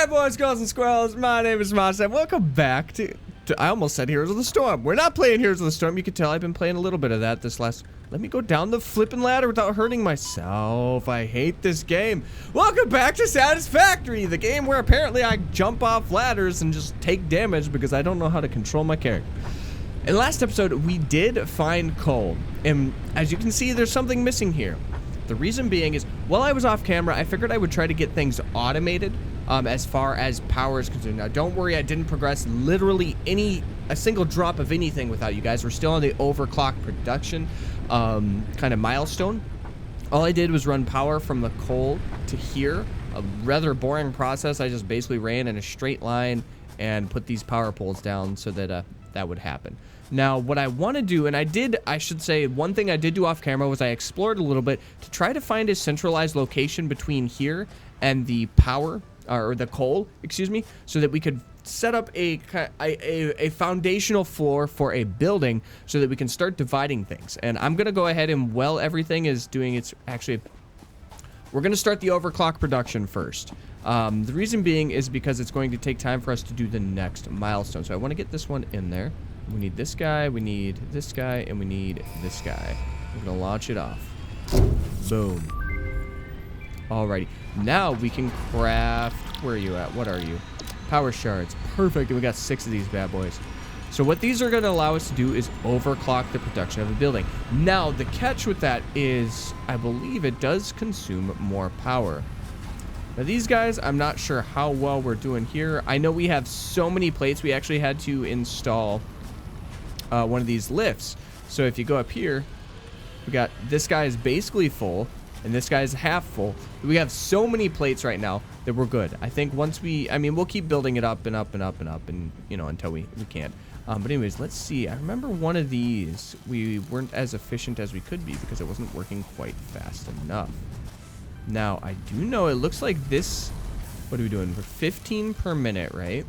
Hey boys, girls, and squirrels, my name is Modstab. Welcome back to I almost said Heroes of the Storm. We're not playing Heroes of the Storm. You can tell I've been playing a little bit of that this last... Let me go down the flipping ladder without hurting myself. I hate this game. Welcome back to Satisfactory, the game where apparently I jump off ladders and just take damage because I don't know how to control my character. In the last episode, we did find coal, and as you can see, there's something missing here. The reason being is, while I was off camera, I figured I would try to get things automated as far as power is concerned. Now, don't worry, I didn't progress literally a single drop of anything without you guys. We're still on the overclock production kind of milestone. All I did was run power from the coal to here. A rather boring process. I just basically ran in a straight line and put these power poles down so that that would happen. Now, what I want to do, and I should say, one thing I did do off camera was I explored a little bit to try to find a centralized location between here and the power, or the coal, excuse me, so that we could set up a foundational floor for a building so that we can start dividing things. And I'm going to go ahead and, while everything is doing its, actually, we're going to start the overclock production first. The reason being is because it's going to take time for us to do the next milestone. So I want to get this one in there. We need this guy, we need this guy, and we need this guy. We're going to launch it off. Boom. Alrighty. Now we can craft... Where are you at? What are you? Power shards. Perfect. And we got 6 of these bad boys. So what these are going to allow us to do is overclock the production of a building. Now, the catch with that is, I believe it does consume more power. Now, these guys, I'm not sure how well we're doing here. I know we have so many plates, we actually had to install one of these lifts. So if you go up here, we got this guy is basically full, and this guy is half full. We have so many plates right now that we're good. I think once we'll keep building it up and up and up and up, and, you know, until we can't. But anyways, let's see. I remember one of these, we weren't as efficient as we could be because it wasn't working quite fast enough. Now, I do know it looks like this, what are we doing? We're 15 per minute, right?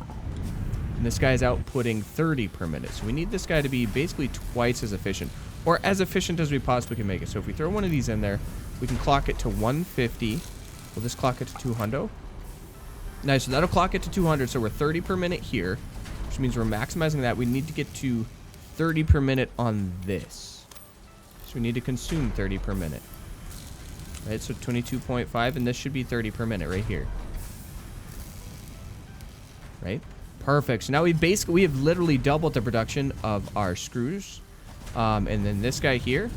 And this guy's outputting 30 per minute. So we need this guy to be basically twice as efficient, or as efficient as we possibly can make it. So if we throw one of these in there, we can clock it to 150. We'll just clock it to 200. Nice, so that'll clock it to 200. So we're 30 per minute here, which means we're maximizing that. We need to get to 30 per minute on this. So we need to consume 30 per minute. Right, so 22.5, and this should be 30 per minute right here. Right? Perfect. So now we have literally doubled the production of our screws. And then this guy here,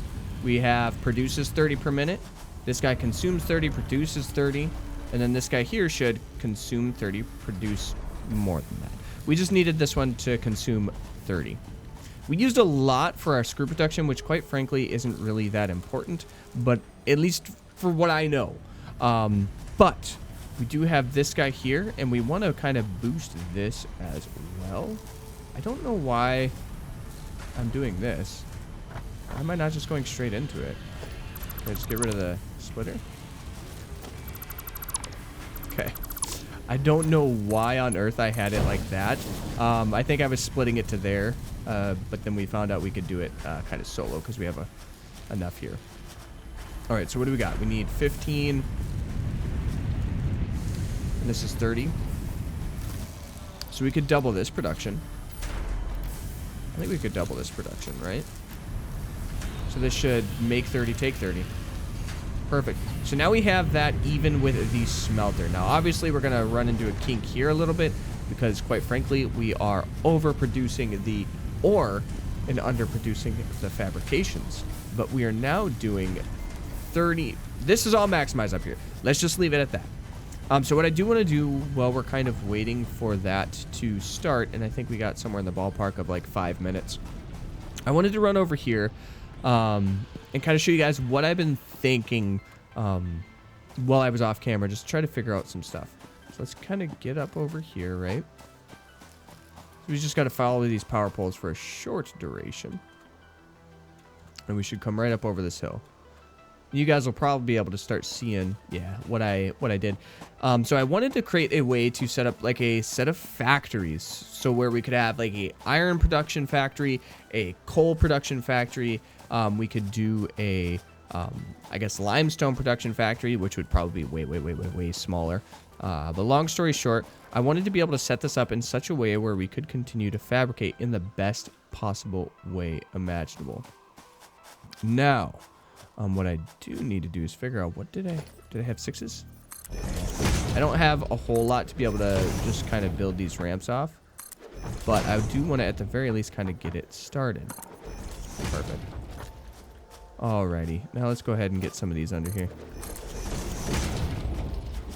we have produces 30 per minute. This guy consumes 30, produces 30. And then this guy here should consume 30, produce more than that. We just needed this one to consume 30. We used a lot for our screw production, which quite frankly isn't really that important, but at least for what I know. But we do have this guy here, and we want to kind of boost this as well. I don't know why I'm doing this. Why am I not just going straight into it? Can I just get rid of the splitter? Okay. I don't know why on earth I had it like that. I think I was splitting it to there, but then we found out we could do it kind of solo because we have enough here. All right, so what do we got? We need 15. And this is 30. So we could double this production. I think we could double this production, right? So this should make 30, take 30. Perfect. So now we have that even with the smelter. Now, obviously, we're going to run into a kink here a little bit because, quite frankly, we are overproducing the ore and underproducing the fabrications. But we are now doing 30. This is all maximized up here. Let's just leave it at that. So what I do want to do while we're kind of waiting for that to start, and I think we got somewhere in the ballpark of like 5 minutes, I wanted to run over here and kind of show you guys what I've been thinking while I was off camera, just to try to figure out some stuff. So let's kind of get up over here, right? So we just got to follow these power poles for a short duration. And we should come right up over this hill. You guys will probably be able to start seeing, yeah, what I did. So I wanted to create a way to set up like a set of factories. So where we could have like a iron production factory, a coal production factory. We could do a, I guess, limestone production factory, which would probably be way smaller. But long story short, I wanted to be able to set this up in such a way where we could continue to fabricate in the best possible way imaginable. Now, what I do need to do is figure out what did I have 6s? I don't have a whole lot to be able to just kind of build these ramps off, but I do want to at the very least kind of get it started. Perfect. Alrighty, now let's go ahead and get some of these under here.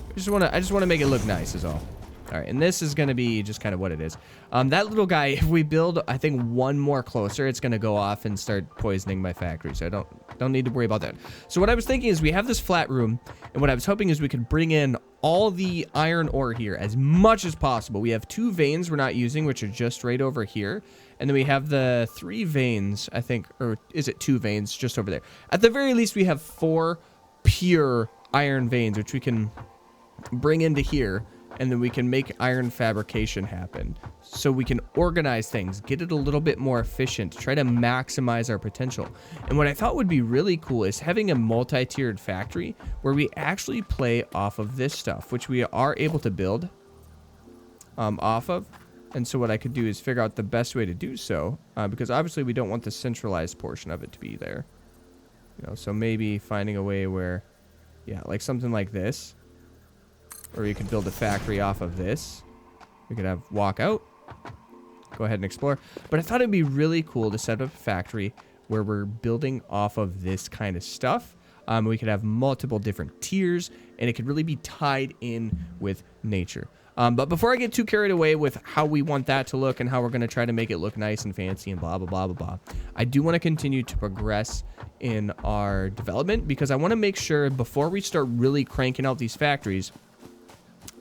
I just want to make it look nice is all. All right, and this is going to be just kind of what it is. That little guy, if we build, I think, one more closer, it's going to go off and start poisoning my factory. So I don't need to worry about that. So what I was thinking is we have this flat room, and what I was hoping is we could bring in all the iron ore here as much as possible. We have 2 veins we're not using, which are just right over here. And then we have the 3 veins, I think, or is it 2 veins just over there? At the very least, we have 4 pure iron veins, which we can bring into here, and then we can make iron fabrication happen. So we can organize things, get it a little bit more efficient, try to maximize our potential. And what I thought would be really cool is having a multi-tiered factory where we actually play off of this stuff, which we are able to build off of. And so what I could do is figure out the best way to do so, because obviously we don't want the centralized portion of it to be there. You know, so maybe finding a way where, yeah, like something like this. Or you could build a factory off of this. We could have walk out. Go ahead and explore. But I thought it'd be really cool to set up a factory where we're building off of this kind of stuff. We could have multiple different tiers, and it could really be tied in with nature. But before I get too carried away with how we want that to look and how we're going to try to make it look nice and fancy and blah, blah, blah, blah, blah, I do want to continue to progress in our development because I want to make sure before we start really cranking out these factories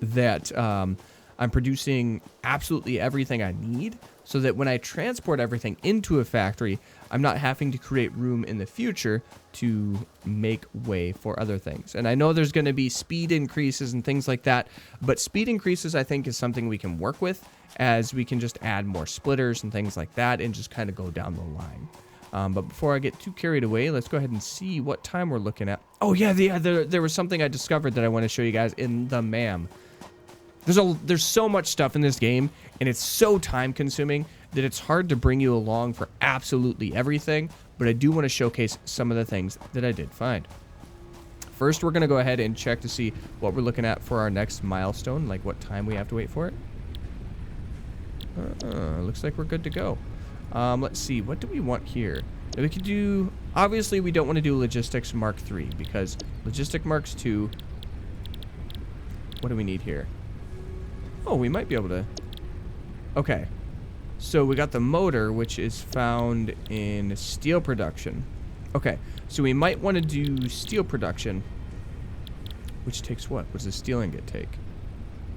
that I'm producing absolutely everything I need so that when I transport everything into a factory, I'm not having to create room in the future to make way for other things. And I know there's going to be speed increases and things like that, but speed increases I think is something we can work with as we can just add more splitters and things like that and just kind of go down the line. But before I get too carried away, let's go ahead and see what time we're looking at. Oh yeah, there was something I discovered that I want to show you guys in the MAM. There's so much stuff in this game, and it's so time consuming that it's hard to bring you along for absolutely everything, but I do want to showcase some of the things that I did find. First, we're going to go ahead and check to see what we're looking at for our next milestone, like what time we have to wait for it. Looks like we're good to go. Let's see, what do we want here? We could do, obviously we don't want to do Logistics Mark III, because Logistic Marks II, what do we need here? Oh, we might be able to, okay. So we got the motor, which is found in steel production. Okay, so we might want to do steel production, which takes what? What does the steel ingot take?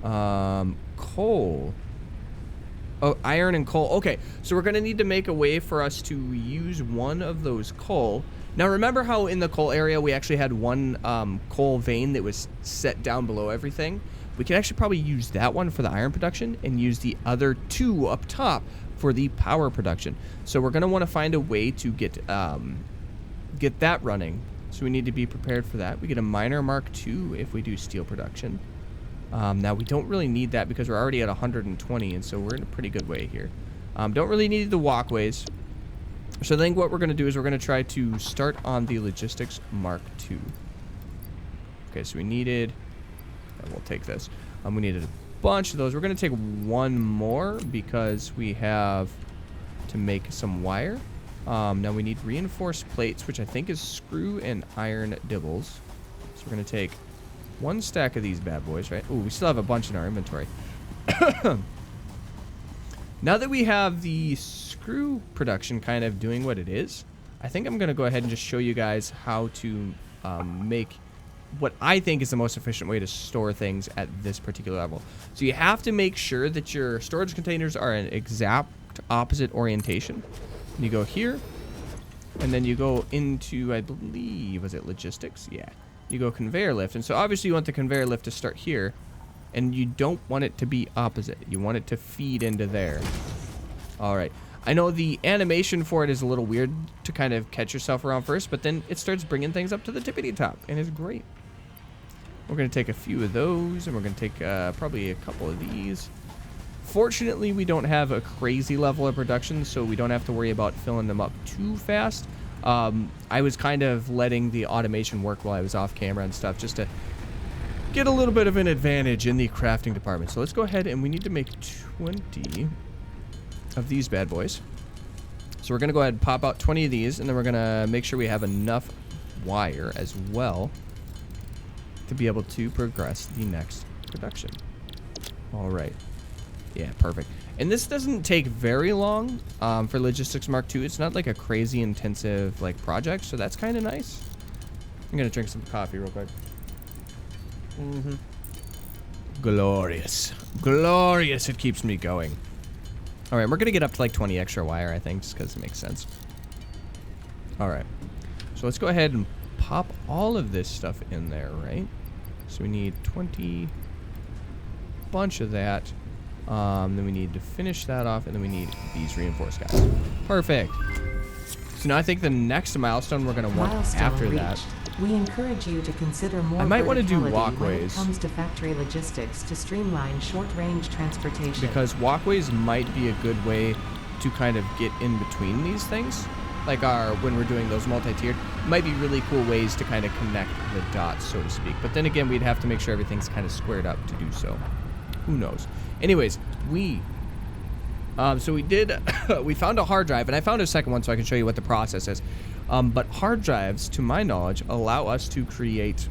Coal. Oh, iron and coal. Okay, so we're going to need to make a way for us to use one of those coal. Now, remember how in the coal area we actually had one coal vein that was set down below everything? We could actually probably use that one for the iron production and use the other 2 up top for the power production. So we're going to want to find a way to get that running. So we need to be prepared for that. We get a miner Mark II if we do steel production. Now, we don't really need that because we're already at 120, and so we're in a pretty good way here. Don't really need the walkways. So I think what we're going to do is we're going to try to start on the Logistics Mark II. Okay, so we needed... We'll take this. We needed a bunch of those. We're going to take one more because we have to make some wire. Now we need reinforced plates, which I think is screw and iron dibbles. So we're going to take 1 stack of these bad boys, right? Ooh, we still have a bunch in our inventory. Now that we have the screw production kind of doing what it is, I think I'm going to go ahead and just show you guys how to make what I think is the most efficient way to store things at this particular level. So you have to make sure that your storage containers are an exact opposite orientation. You go here, and then you go into, I believe, was it logistics? Yeah. You go conveyor lift, and so obviously you want the conveyor lift to start here, and you don't want it to be opposite. You want it to feed into there. All right. I know the animation for it is a little weird to kind of catch yourself around first, but then it starts bringing things up to the tippity top, and it's great. We're going to take a few of those, and we're going to take probably a couple of these. Fortunately, we don't have a crazy level of production, so we don't have to worry about filling them up too fast. I was kind of letting the automation work while I was off camera and stuff, just to get a little bit of an advantage in the crafting department. So let's go ahead, and we need to make 20 of these bad boys. So we're going to go ahead and pop out 20 of these, and then we're going to make sure we have enough wire as well to be able to progress the next production. All right. Yeah, perfect. And this doesn't take very long for Logistics Mark II. It's not like a crazy intensive like project, so that's kind of nice. I'm going to drink some coffee real quick. Glorious. Glorious. It keeps me going. All right, we're going to get up to like 20 extra wire, I think, just because it makes sense. All right. So let's go ahead and pop all of this stuff in there, right? So we need 20, bunch of that. Then we need to finish that off, and then we need these reinforced guys. Perfect. So now I think the next milestone we're going to want after that. We encourage you to consider more. I might want to do verticality walkways. when it comes to factory logistics to streamline short-range transportation. Because walkways might be a good way to kind of get in between these things. Like when we're doing those multi-tiered, might be really cool ways to kind of connect the dots, so to speak. But then again, we'd have to make sure everything's kind of squared up to do so. Who knows? Anyways, so we did, we found a hard drive, and I found a second one so I can show you what the process is. But hard drives, to my knowledge, allow us to create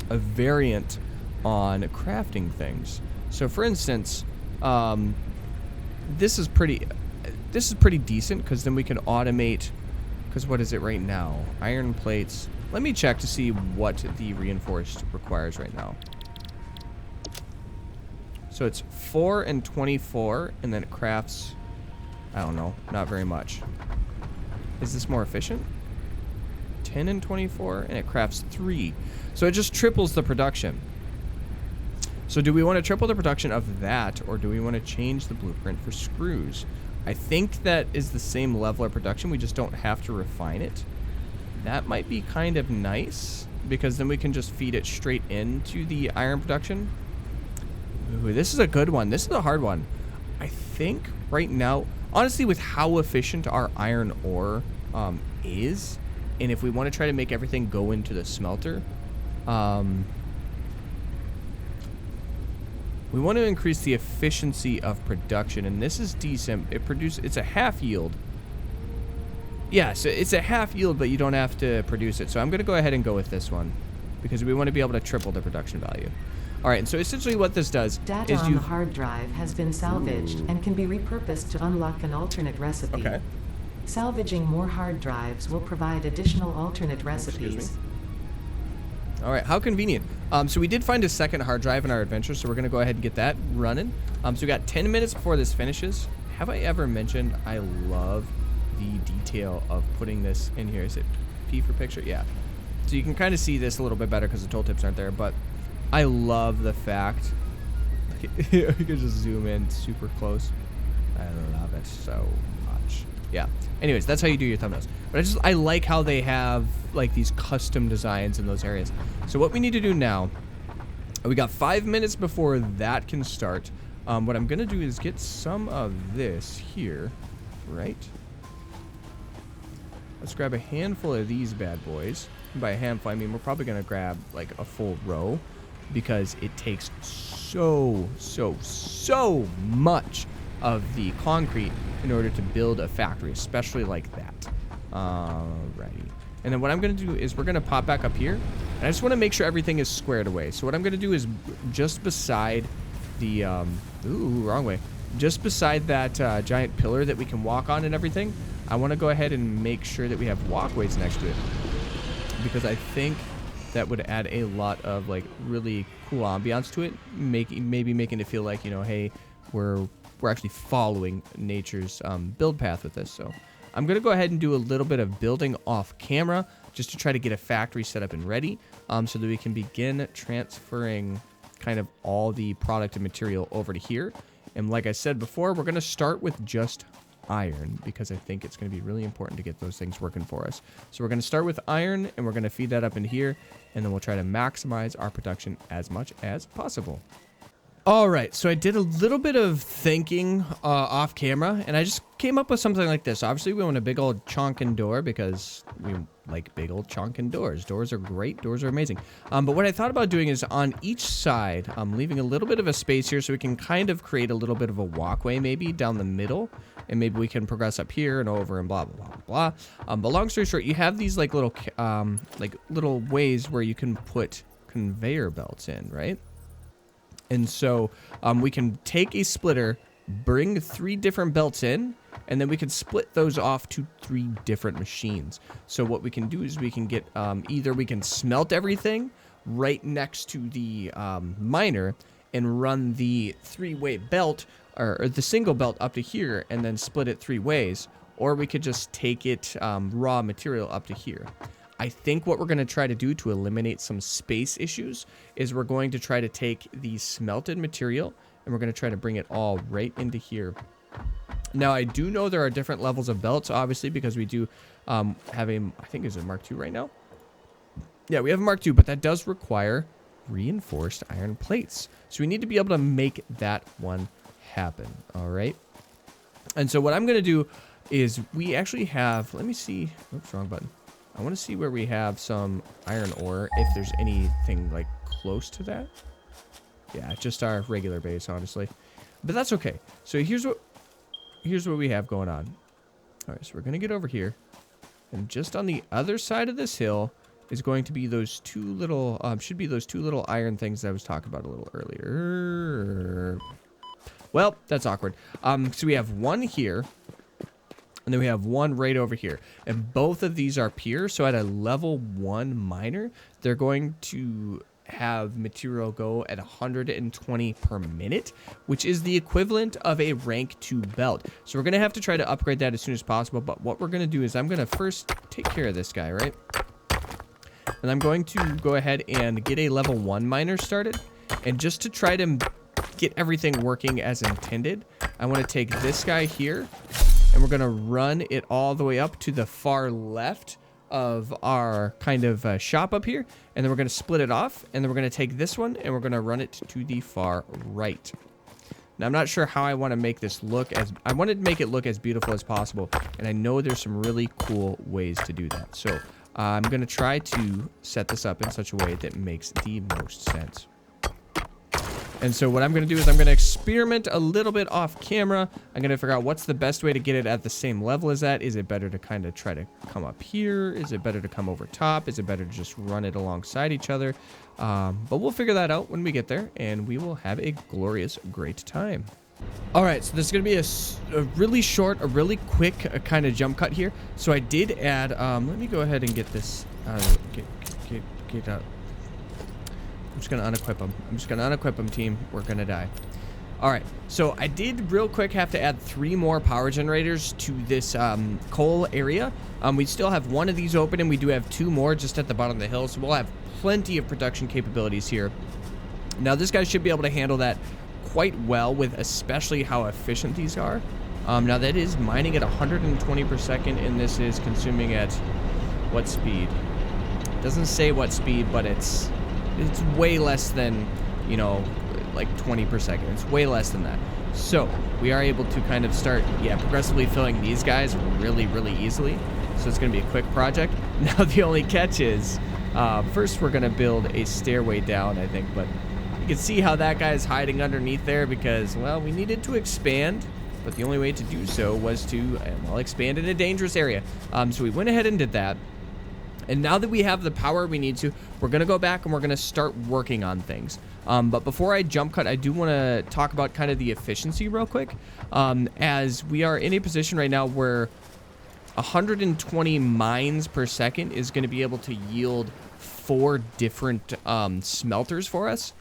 a variant on crafting things. So for instance, this is pretty decent, because then we can automate, because what is it right now? Iron plates. Let me check to see what the reinforced requires right now. So it's 4 and 24, and then it crafts, I don't know, not very much. Is this more efficient? 10 and 24, and it crafts 3. So it just triples the production. So do we want to triple the production of that, or do we want to change the blueprint for screws? I think that is the same level of production, we just don't have to refine it. That might be kind of nice, because then we can just feed it straight into the iron production. Ooh, this is a good one. This is a hard one. I think right now, honestly, with how efficient our iron ore is, and if we want to try to make everything go into the smelter, we want to increase the efficiency of production, and this is decent. It's a half yield. Yeah, so it's a half yield, but you don't have to produce it. So I'm going to go ahead and go with this one, because we want to be able to triple the production value. All right, and so essentially what this does Data is on the hard drive has been salvaged and can be repurposed to unlock an alternate recipe. Okay. Salvaging more hard drives will provide additional alternate recipes. All right, how convenient. So we did find a second hard drive in our adventure, so we're going to go ahead and get that running. So we got 10 minutes before this finishes. Have I ever mentioned I love the detail of putting this in here? Is it P for picture? Yeah. So you can kind of see this a little bit better because the tooltips aren't there, but I love the fact, you can just zoom in super close. I love it so much. Yeah. Anyways, that's how you do your thumbnails. But I like how they have like these custom designs in those areas. So what we need to do now, we got 5 minutes before that can start. What I'm gonna do is get some of this here, right? Let's grab a handful of these bad boys. And by a handful, I mean we're probably gonna grab like a full row, because it takes so much of the concrete in order to build a factory, especially like that. Alrighty. And then what I'm going to do is we're going to pop back up here, and I just want to make sure everything is squared away. So what I'm going to do is just beside the, ooh, wrong way. Just beside that giant pillar that we can walk on and everything, I want to go ahead and make sure that we have walkways next to it, because I think that would add a lot of like really cool ambiance to it, maybe making it feel like, you know, hey, we're actually following nature's build path with this. So I'm gonna go ahead and do a little bit of building off camera just to try to get a factory set up and ready, so that we can begin transferring kind of all the product and material over to here. And like I said before, we're gonna start with just iron because I think it's going to be really important to get those things working for us. So we're going to start with iron, and we're going to feed that up in here, and then we'll try to maximize our production as much as possible. All right, so I did a little bit of thinking off camera, and I just came up with something like this. Obviously, we want a big old chonkin door because we like big old chonkin doors. Doors are great. Doors are amazing. But what I thought about doing is on each side, leaving a little bit of a space here so we can kind of create a little bit of a walkway maybe down the middle, and maybe we can progress up here and over and blah, blah, blah, blah. But long story short, you have these like little ways where you can put conveyor belts in, right? And so we can take a splitter, bring 3 different belts in, and then we can split those off to 3 different machines. So what we can do is we can get either we can smelt everything right next to the miner and run the 3-way belt or the single belt up to here and then split it 3 ways, or we could just take it raw material up to here. I think what we're going to try to do to eliminate some space issues is we're going to try to take the smelted material and we're going to try to bring it all right into here. Now, I do know there are different levels of belts, obviously, because we do have a, I think is it Mark II right now? Yeah, we have a Mark II, but that does require reinforced iron plates. So we need to be able to make that one happen, all right? And so what I'm going to do is we actually have, let me see, oops, wrong button. I want to see where we have some iron ore, if there's anything like close to that. Yeah, just our regular base, honestly. But that's okay. So here's what we have going on. All right, so we're going to get over here. And just on the other side of this hill is going to be those 2 little, should be those 2 little iron things that I was talking about a little earlier. Well, that's awkward. So we have one here. And then we have one right over here. And both of these are pure. So at a level 1 miner, they're going to have material go at 120 per minute, which is the equivalent of a rank 2 belt. So we're going to have to try to upgrade that as soon as possible. But what we're going to do is I'm going to first take care of this guy, right? And I'm going to go ahead and get a level 1 miner started. And just to try to get everything working as intended, I want to take this guy here. And we're going to run it all the way up to the far left of our kind of shop up here. And then we're going to split it off. And then we're going to take this one and we're going to run it to the far right. Now, I'm not sure how I want to make this look as... I want to make it look as beautiful as possible. And I know there's some really cool ways to do that. So I'm going to try to set this up in such a way that makes the most sense. And so what I'm going to do is I'm going to experiment a little bit off camera. I'm going to figure out what's the best way to get it at the same level as that. Is it better to kind of try to come up here? Is it better to come over top? Is it better to just run it alongside each other? But we'll figure that out when we get there, and we will have a glorious, great time. All right, so this is going to be a really short, a really quick kind of jump cut here. So I did add, let me go ahead and get this, get out. I'm just going to unequip them. I'm just going to unequip them, team. We're going to die. All right. So I did real quick have to add 3 more power generators to this coal area. We still have 1 of these open, and we do have 2 more just at the bottom of the hill. So we'll have plenty of production capabilities here. Now, this guy should be able to handle that quite well with especially how efficient these are. Now, that is mining at 120 per second, and this is consuming at what speed? It doesn't say what speed, but it's way less than, you know, like 20 per second. It's way less than that. So we are able to kind of start, progressively filling these guys really, really easily. So it's going to be a quick project. Now the only catch is, first we're going to build a stairway down, I think. But you can see how that guy is hiding underneath there because, well, we needed to expand. But the only way to do so was to, well, expand in a dangerous area. So we went ahead and did that. And now that we have the power we need to, we're going to go back and we're going to start working on things. But before I jump cut, I do want to talk about kind of the efficiency real quick. As we are in a position right now where 120 mines per second is going to be able to yield 4 different smelters for us.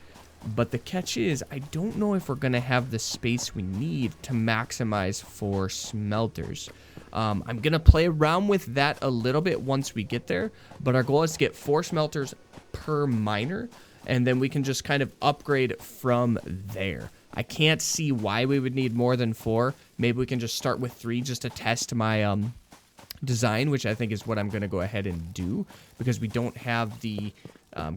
But the catch is, I don't know if we're going to have the space we need to maximize 4 smelters. I'm going to play around with that a little bit once we get there. But our goal is to get 4 smelters per miner. And then we can just kind of upgrade from there. I can't see why we would need more than 4. Maybe we can just start with 3 just to test my design, which I think is what I'm going to go ahead and do, because we don't have the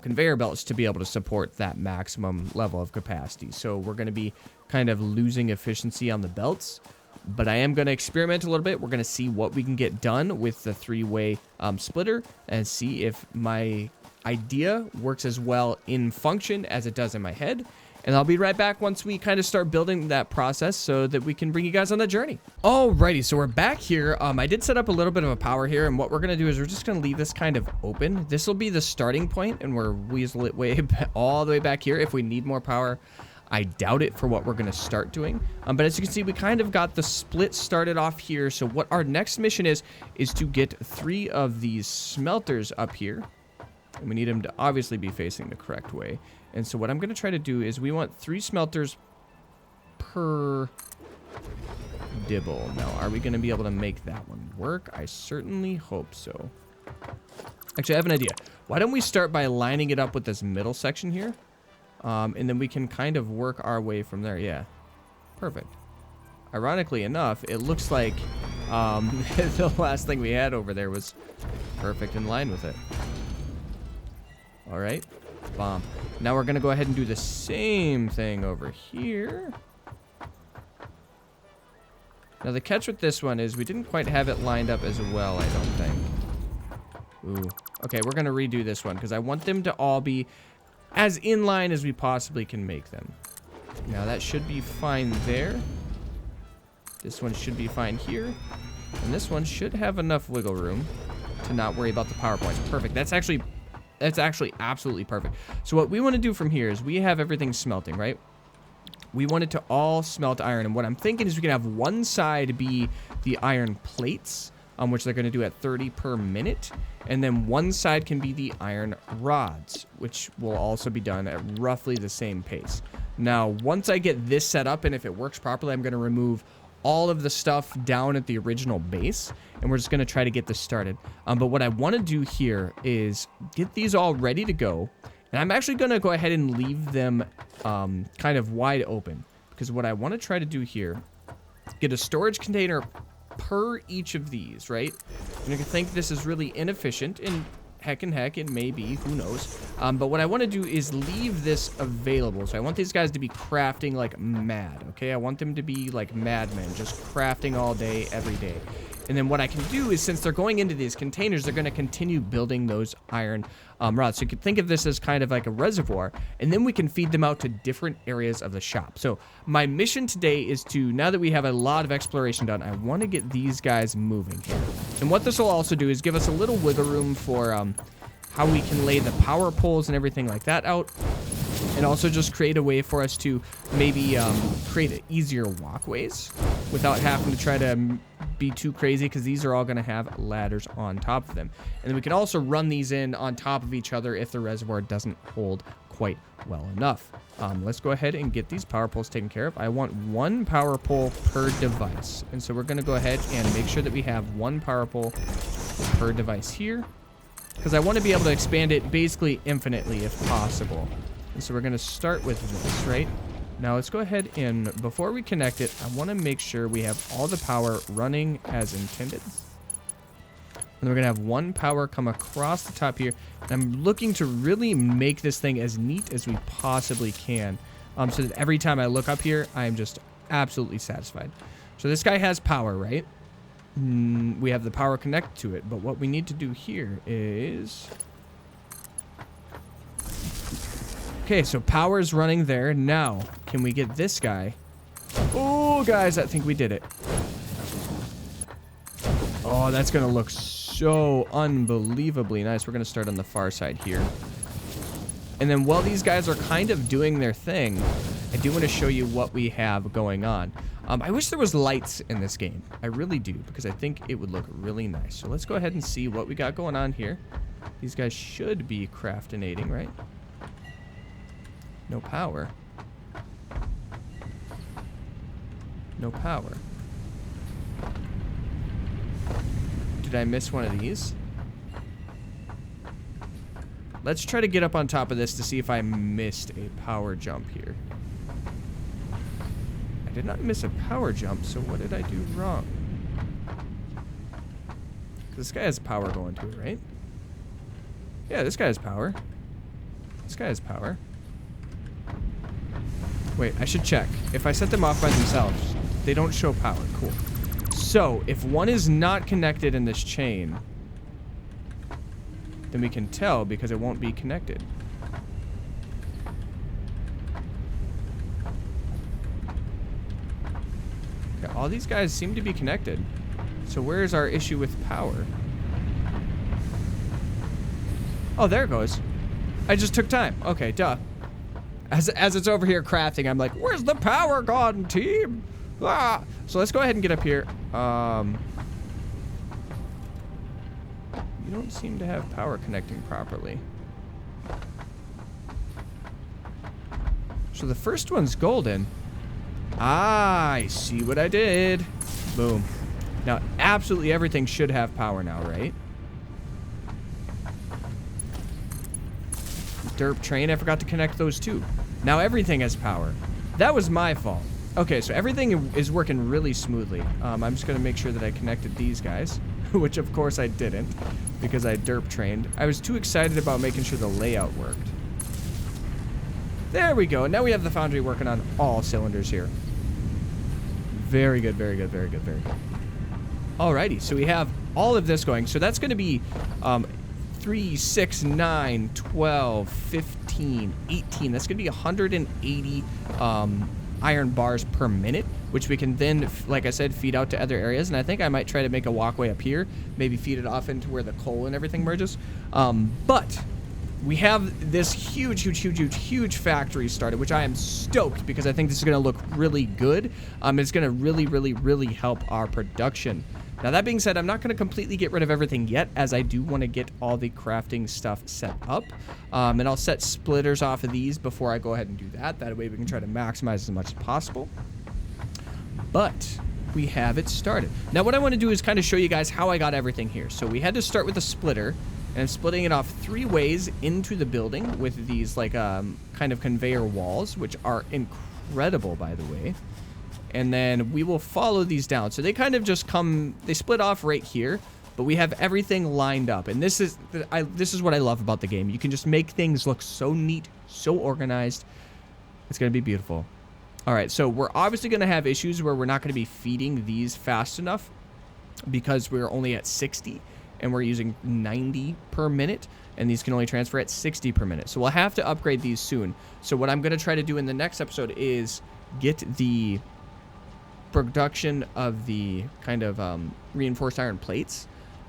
conveyor belts to be able to support that maximum level of capacity. So we're going to be kind of losing efficiency on the belts, but I am going to experiment a little bit. We're going to see what we can get done with the 3-way splitter and see if my idea works as well in function as it does in my head. And I'll be right back once we kind of start building that process so that we can bring you guys on the journey. Alrighty, so we're back here. I did set up a little bit of a power here, and what we're going to do is we're just going to leave this kind of open. This will be the starting point, and we're weasel it way all the way back here. If we need more power, I doubt it for what we're going to start doing. But as you can see, we kind of got the split started off here. So what our next mission is to get 3 of these smelters up here. And we need them to obviously be facing the correct way. And so what I'm going to try to do is we want 3 smelters per dibble. Now, are we going to be able to make that one work? I certainly hope so. Actually, I have an idea. Why don't we start by lining it up with this middle section here? And then we can kind of work our way from there. Yeah, perfect. Ironically enough, it looks like the last thing we had over there was perfect in line with it. All right, bomb. Now we're going to go ahead and do the same thing over here. Now the catch with this one is we didn't quite have it lined up as well, I don't think. Ooh. Okay, we're going to redo this one because I want them to all be as in line as we possibly can make them. Now that should be fine there. This one should be fine here. And this one should have enough wiggle room to not worry about the power points. Perfect. That's actually absolutely perfect. So what we want to do from here is we have everything smelting, right? We want it to all smelt iron. And what I'm thinking is we can have one side be the iron plates, which they're going to do at 30 per minute. And then one side can be the iron rods, which will also be done at roughly the same pace. Now, once I get this set up, and if it works properly, I'm going to remove all of the stuff down at the original base, and we're just going to try to get this started. But what I want to do here is get these all ready to go, and I'm actually going to go ahead and leave them kind of wide open, because what I want to try to do here, get a storage container per each of these, right? And you can think this is really inefficient, and heck, it may be, who knows. But what I want to do is leave this available. So I want these guys to be crafting like mad, okay? I want them to be like madmen, just crafting all day, every day. And then what I can do is, since they're going into these containers, they're going to continue building those iron rods. So you could think of this as kind of like a reservoir, and then we can feed them out to different areas of the shop. So my mission today is to, now that we have a lot of exploration done, I want to get these guys moving here. And what this will also do is give us a little wiggle room for how we can lay the power poles and everything like that out. And also just create a way for us to maybe create easier walkways without having to try to be too crazy, because these are all going to have ladders on top of them. And then we can also run these in on top of each other if the reservoir doesn't hold quite well enough. Let's go ahead and get these power poles taken care of. I want 1 power pole per device. And so we're going to go ahead and make sure that we have 1 power pole per device here, because I want to be able to expand it basically infinitely if possible. And so we're going to start with this, right? Now let's go ahead and, before we connect it, I want to make sure we have all the power running as intended. And we're going to have 1 power come across the top here. And I'm looking to really make this thing as neat as we possibly can. So that every time I look up here, I am just absolutely satisfied. So this guy has power, right? We have the power connected to it. But what we need to do here is... Okay, so power is running there. Now, can we get this guy? Oh, guys, I think we did it. Oh, that's going to look so unbelievably nice. We're going to start on the far side here. And then while these guys are kind of doing their thing, I do want to show you what we have going on. I wish there was lights in this game. I really do, because I think it would look really nice. So let's go ahead and see what we got going on here. These guys should be craftinating, right? No power. No power. Did I miss one of these? Let's try to get up on top of this to see if I missed a power jump here. I did not miss a power jump, so what did I do wrong? This guy has power going to it, right? Yeah, this guy has power. This guy has power. Wait, I should check. If I set them off by themselves, they don't show power. Cool. So, if one is not connected in this chain, then we can tell because it won't be connected. Okay, all these guys seem to be connected. So where's our issue with power? Oh, there it goes. I just took time. Okay, duh. As it's over here crafting, I'm like, where's the power gone, team? Ah! So let's go ahead and get up here. You don't seem to have power connecting properly. So the first one's golden. Ah, I see what I did. Boom. Now, absolutely everything should have power now, right? Derp train, I forgot to connect those too. Now everything has power. That was my fault. Okay, so everything is working really smoothly. I'm just gonna make sure that I connected these guys, which of course I didn't, because I derp trained. I was too excited about making sure the layout worked. There we go. Now we have the foundry working on all cylinders here. Very good, very good, very good, very good. Alrighty, so we have all of this going. So that's going to be 3, 6, 9, 12, 15, 18. That's going to be 180 iron bars per minute, which we can then, like I said, feed out to other areas. And I think I might try to make a walkway up here, maybe feed it off into where the coal and everything merges. But we have this huge factory started, which I am stoked because I think this is going to look really good. It's going to really help our production. Now, that being said, I'm not going to completely get rid of everything yet, as I do want to get all the crafting stuff set up. And I'll set splitters off of these before I go ahead and do that. That way we can try to maximize as much as possible. But we have it started. Now, what I want to do is kind of show you guys how I got everything here. So we had to start with a splitter. And I'm splitting it off 3 ways into the building with these, like, kind of conveyor walls, which are incredible, by the way. And then we will follow these down. So they kind of just come, they split off right here, but we have everything lined up. And this is what I love about the game. You can just make things look so neat, so organized. It's going to be beautiful. All right, so we're obviously going to have issues where we're not going to be feeding these fast enough because we're only at 60. And we're using 90 per minute, and these can only transfer at 60 per minute. So we'll have to upgrade these soon. So what I'm going to try to do in the next episode is get the production of the kind of reinforced iron plates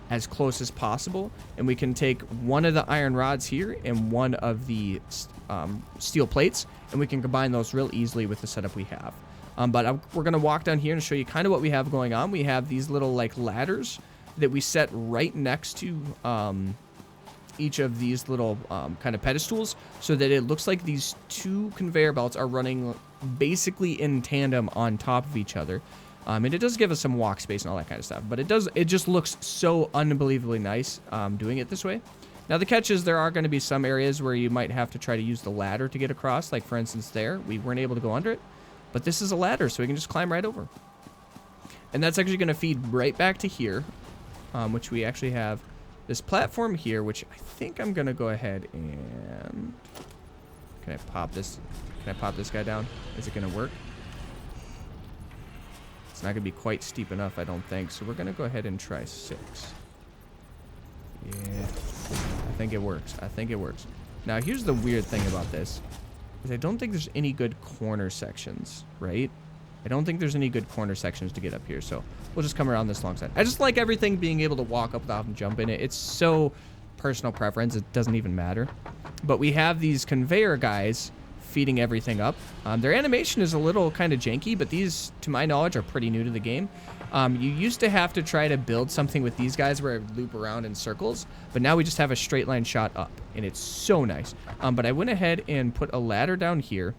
as close as possible. And we can take one of the iron rods here and one of the steel plates, and we can combine those real easily with the setup we have. But we're going to walk down here and show you kind of what we have going on. We have these little, like, ladders that we set right next to each of these little kind of pedestals, so that it looks like these 2 conveyor belts are running basically in tandem on top of each other. And it does give us some walk space and all that kind of stuff, but it just looks so unbelievably nice doing it this way. Now, the catch is there are going to be some areas where you might have to try to use the ladder to get across, like for instance there. We weren't able to go under it, but this is a ladder, so we can just climb right over. And that's actually going to feed right back to here. Which we actually have this platform here, which I think I'm gonna go ahead and can I pop this guy down? Is it gonna work? It's not gonna be quite steep enough, I don't think. So we're gonna go ahead and try 6. Yeah, I think it works. I think it works. Now here's the weird thing about this is I don't think there's any good corner sections, right? I don't think there's any good corner sections to get up here, so we'll just come around this long side. I just like everything being able to walk up without having to jump in it. It's so personal preference, it doesn't even matter. But we have these conveyor guys feeding everything up. Their animation is a little kind of janky, but these, to my knowledge, are pretty new to the game. You used to have to try to build something with these guys where it would loop around in circles, but now we just have a straight line shot up, and it's so nice. But I went ahead and put a ladder down here.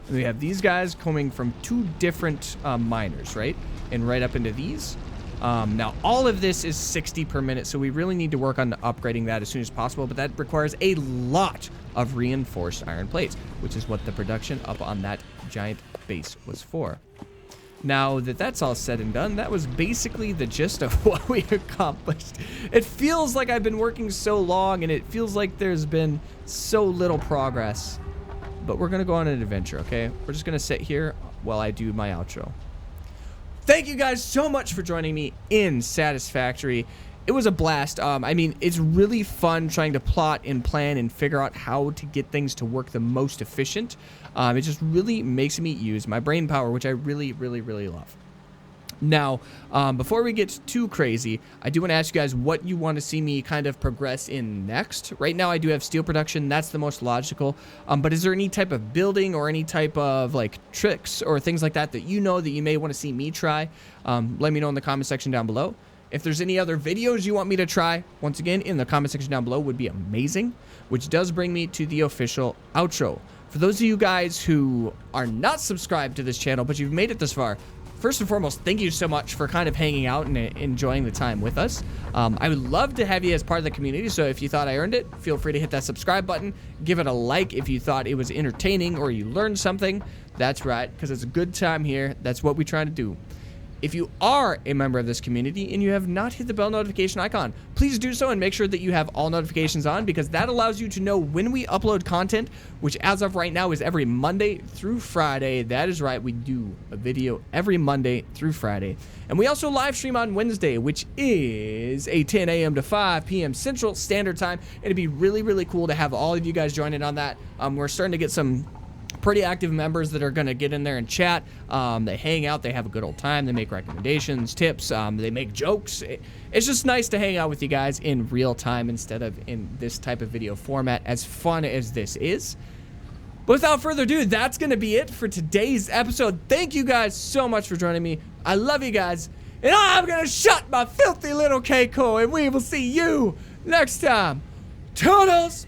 We have these guys coming from 2 different miners, right? And right up into these. Now, all of this is 60 per minute, so we really need to work on upgrading that as soon as possible, but that requires a lot of reinforced iron plates, which is what the production up on that giant base was for. Now that that's all said and done, that was basically the gist of what we accomplished. It feels like I've been working so long, and it feels like there's been so little progress. But we're going to go on an adventure, okay? We're just going to sit here while I do my outro. Thank you guys so much for joining me in Satisfactory. It was a blast. I mean, it's really fun trying to plot and plan and figure out how to get things to work the most efficient. It just really makes me use my brain power, which I really, really, really love. Now, before we get too crazy, I do want to ask you guys what you want to see me kind of progress in next. Right now, I do have steel production. That's the most logical. But is there any type of building or any type of like tricks or things like that that you know that you may want to see me try? Let me know in the comment section down below. If there's any other videos you want me to try, once again, in the comment section down below would be amazing, which does bring me to the official outro. For those of you guys who are not subscribed to this channel, but you've made it this far, first and foremost, thank you so much for kind of hanging out and enjoying the time with us. I would love to have you as part of the community, so if you thought I earned it, feel free to hit that subscribe button. Give it a like if you thought it was entertaining or you learned something. That's right, because it's a good time here. That's what we try to do. If you are a member of this community and you have not hit the bell notification icon, please do so and make sure that you have all notifications on, because that allows you to know when we upload content, which as of right now is every Monday through Friday. That is right, we do a video every Monday through Friday. And we also live stream on Wednesday, which is a 10 a.m. to 5 p.m. Central Standard Time. It'd be really, really cool to have all of you guys join in on that. We're starting to get some pretty active members that are going to get in there and chat. They hang out, they have a good old time, they make recommendations, tips, they make jokes. It's just nice to hang out with you guys in real time instead of in this type of video format, as fun as this is. But without further ado, that's going to be it for today's episode. Thank you guys so much for joining me. I love you guys, and I'm going to shut my filthy little Keiko, and we will see you next time. Toodles!